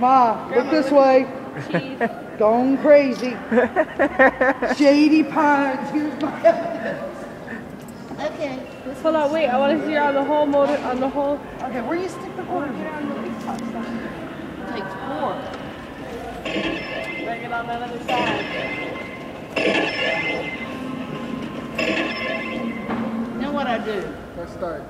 Ma, look this way. Going crazy. Shady Pines. Here's my evidence. Okay. Hold on, wait. I want to see on the whole motor, on the whole. Okay, where you stick the quarters? Takes 4. Bring it on the other side. Now what I do? Let's start.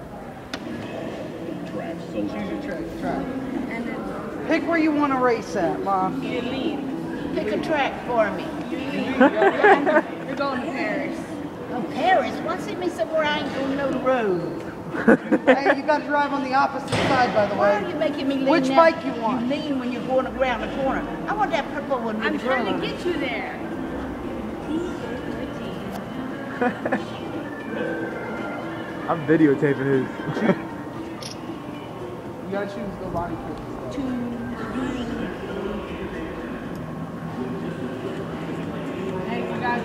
Choose your track. And then Pick where you want to race at, Ma. you lead. Pick a track for me. You're going to Paris. Oh, Paris? Want to see me somewhere I ain't gonna know the road? Hey, you got to drive on the opposite side, by the Why way. are you making me lean? Which now? bike you want? You lean when you're going around the corner. I want that purple one. I'm with the trying to drum. get you there. I'm videotaping his. You got to choose the body kit. Hey, you guys.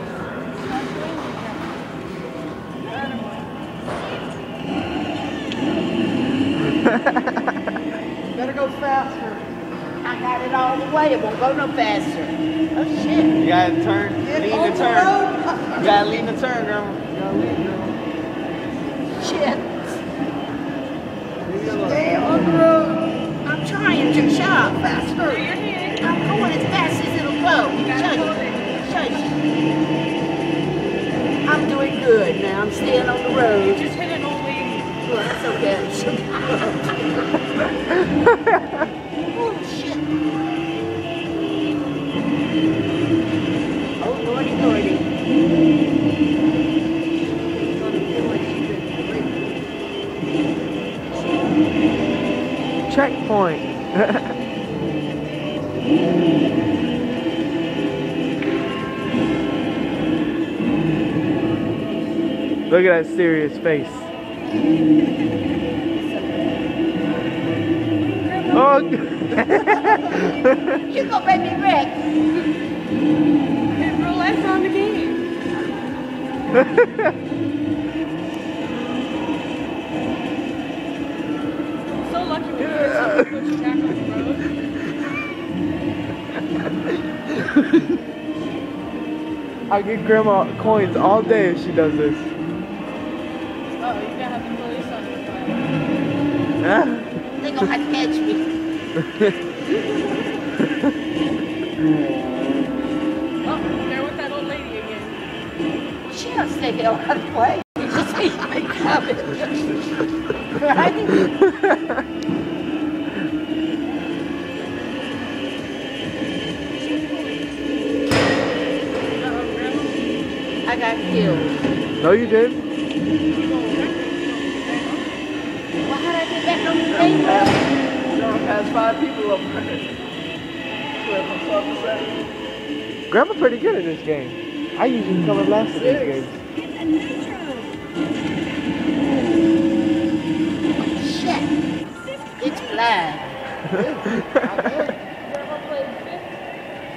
Better go faster. I got it all the way. It won't go no faster. Oh, shit. You gotta turn, Get lean on the the turn. road. You gotta lean the turn, Grandma. Shit. Stay on the road. I'm trying to shop faster. I'm going as fast as it'll go. Shush. I'm doing good now. I'm staying on the road. Just hit an old lady. Well, that's okay. Oh, shit. Oh, lordy, lordy. Checkpoint. Look at that serious face. Oh, You gonna make me wreck. Hit roulette's on the game. So lucky when you're so put you back on the road. I get Grandma coins all day if she does this. Oh, you're gonna have the police on your butt. Huh? They gonna have to catch me. Oh, they're with that old lady again. She don't stay here out of the way. You just see me coming. Right? I got killed. No, you didn't. Well, how'd I get back on the table? Drove past 5 people up there. Grandma's pretty good at this game. I usually come in last in these games. Shit. It's blind.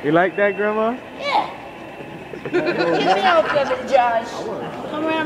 You like that, Grandma? Yeah. Get me off of it, Josh. Come around.